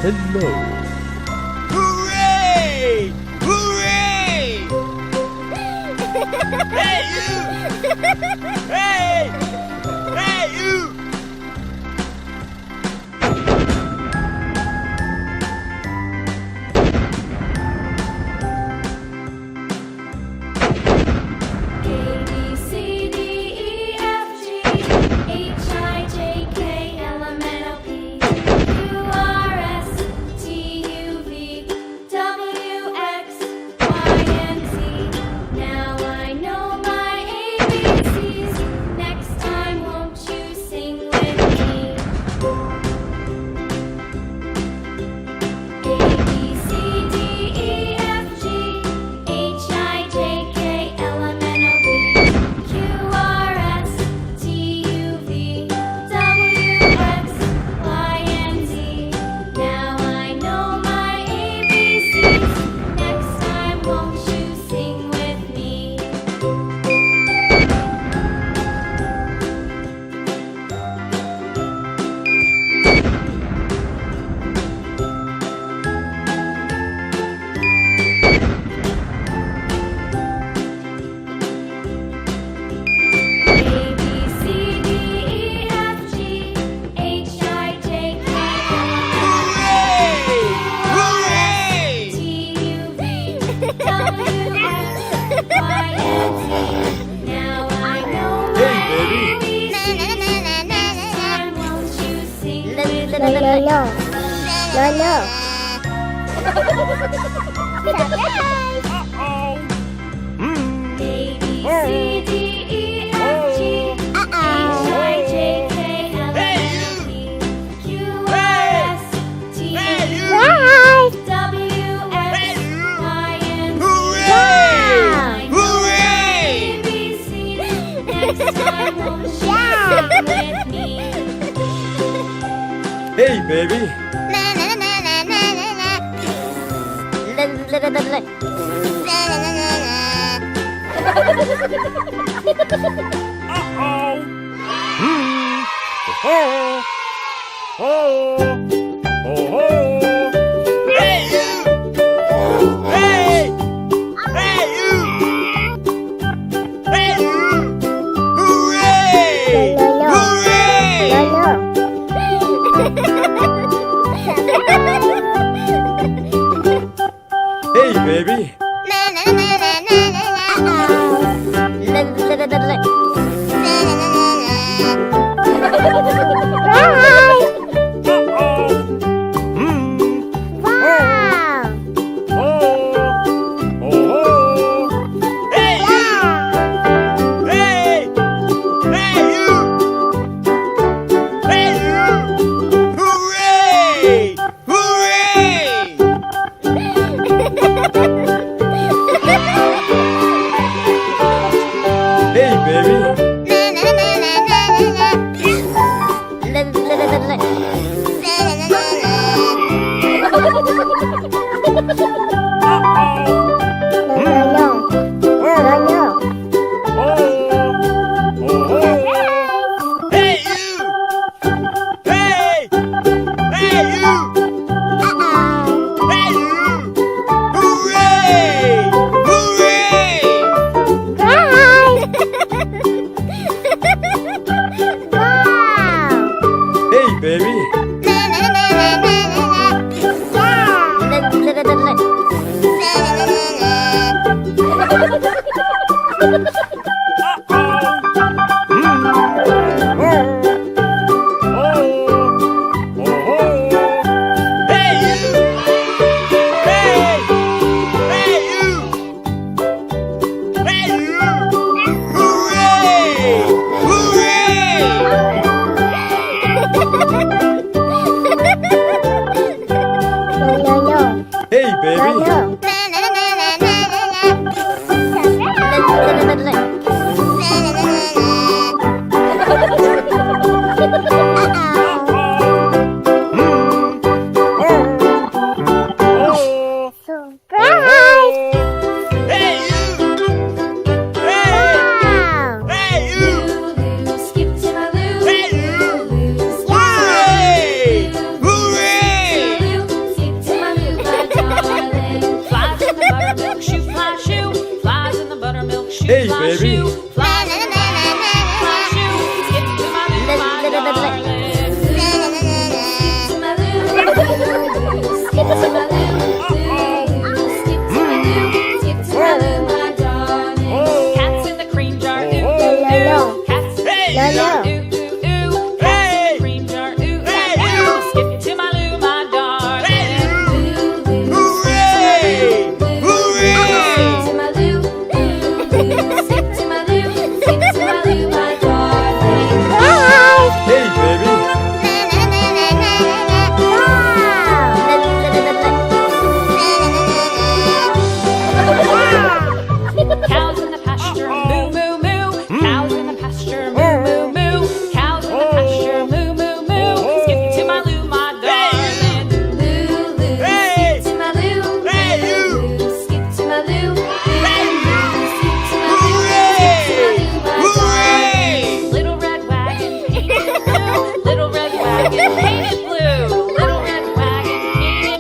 Hello. Hooray! Hooray! Hey, you! Hey! Hey, you! A, B, C, D, E, F, G, H, I, J, K, L, M, N, O, P, Q, R, S, T, U, V, W, X, Y, and Z. Now I know my ABCs. Next time, won't you sing with me? A, B, C, D, E, F, G, H, I, J, K, L, M, N, O, P, Q, R, S, T, U, V, W, X, Y, and Z. Now I know my ABCs. Next time, won't you sing with me? A, B, C, D, E, F, G, H, I, J, K, L, M, Hooray! T, U, V, W, X, Y, and Z. Now I know my ABCs. Next time, won't you sing with me? Uh-oh! A, B, C, D, E, F, G, H, I, J, K, L, M, N, O, P, Q, R, S, T, U, V, W, X, Y, and Z. Hooray! Hooray! ABCs. Next time, won't you sing with me? Hey, baby. Uh-oh! Oh, oh, oh, oh. Hey, you! Hey! Hey, you! Hey, you! Hooray! Hooray! Hey, baby. Uh-oh! Oh, oh, Hey, you! Hey! Hey, you! Hey, you! Hooray! Hooray! hey, baby. Hey, you! Hey! Hey, you! Hey, you! Hooray! Hooray! Hey, baby.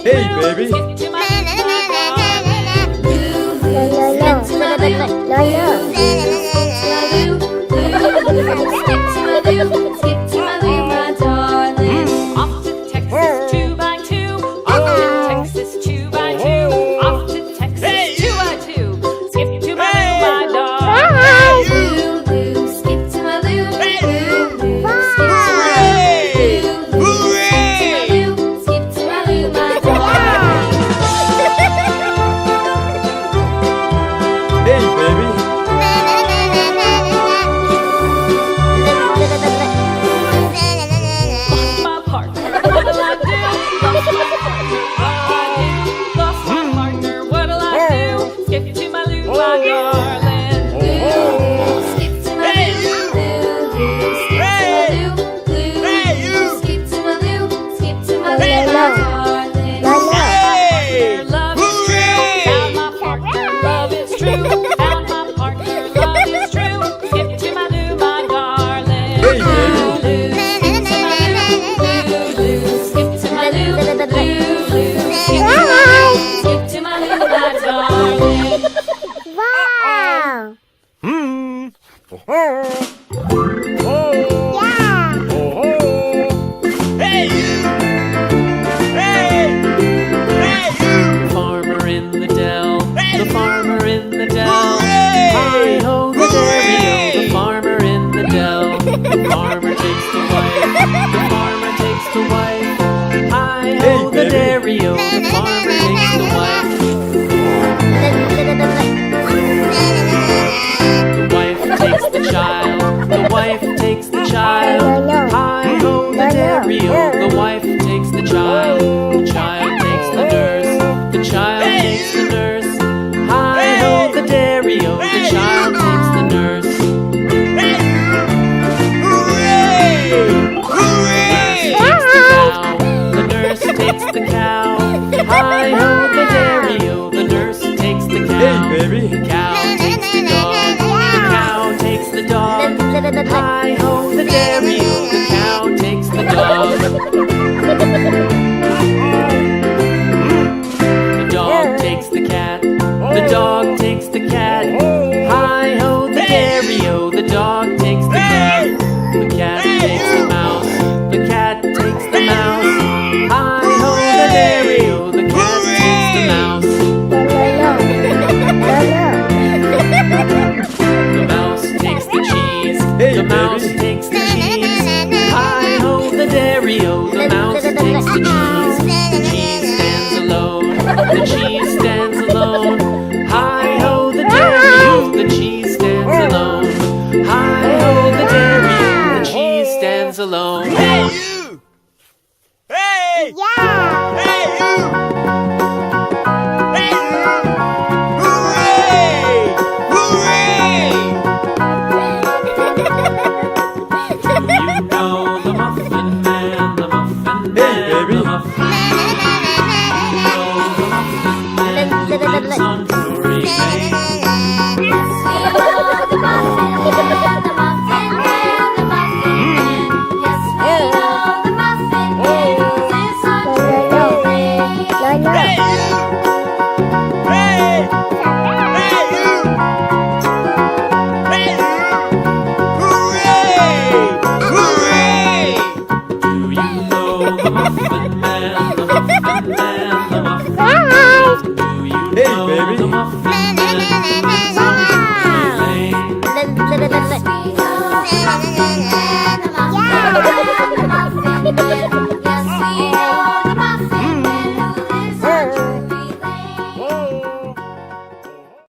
Hey, baby. Skip to my Lou, skip to my Lou. Skip to my Lou, my darling. Off to Texas 2 by 2. Off to Texas 2 by 2. Off to Texas 2 by 2. Skip to my Lou, my darling. Lou, Lou, skip to my Lou. Lou, Lou, skip to my Lou. Lou, skip to my Lou, my darling. Hey, baby. My partner, what'll I do? Lost my partner, what'll I do? Skip to my Lou, my darling. Lou, skip to my Lou. Lou, skip to my Lou. Lou, skip to my Lou, my darling. Hey! Love is true. Found my partner, love is true. Found my partner, love is true. Skip to my Lou, my darling. Hey, baby. Lou, skip to my Lou. Lou, skip to my Lou, my darling. Wow! Hey, you! Hey! Hey, you! Farmer in the dell, Hey! the farmer in the dell. Hooray! Hi ho, the Hooray! dairy-o, the farmer in the dell. The farmer takes the wife, the farmer takes the wife. Hi ho, Hey, the baby. dairy-o, the farmer takes the wife. The wife takes the child, the wife takes the child. Hi ho, the dairy-o, the wife takes the child. The child takes the nurse, the child takes the nurse. Hi ho, the dairy-o, the child takes the nurse. Hey, you! Hooray! Hooray! The nurse takes the cow. Hi ho, the dairy-o, the nurse takes the cow. Hey, baby. The cow takes the dog. The cow takes the dog. Hi ho, the dairy-o, the cow takes the dog. The dog takes the cat. The dog takes the cat. Hi ho, the dairy-o, the dog takes the cat. The cat takes the mouse. The cat takes the mouse. Hi ho, the dairy-o, the cat takes the mouse. The mouse takes the cheese. Hey, The mouse baby. takes the cheese. Hi ho, the dairy-o, the mouse takes the cheese. The cheese stands alone. The cheese stands alone. Hi ho, the dairy-o, the cheese stands alone. Hi ho, the dairy-o, the cheese stands alone. Hey, you! Hey! Yeah! Hey, you! Hey, you! Hooray! Hooray! Do you know the Muffin Man, the Muffin Hey, Man, baby. the Muffin Man? Do you know the Muffin Man who lives on Glory Lane? Yes, we know the Muffin Man, the Muffin Man, the Muffin Man. Yes, we know the Muffin Man who lives on Drury Lane. Hey, you! Hey! Hey, you! Hey, you! Hooray! Hooray! Do you know the Muffin Man, the Muffin Man, the Muffin Man? Do you Hey, know baby. the Muffin Man who lives on Drury Lane? Yes, we know the Muffin Man, the Muffin Man, the Muffin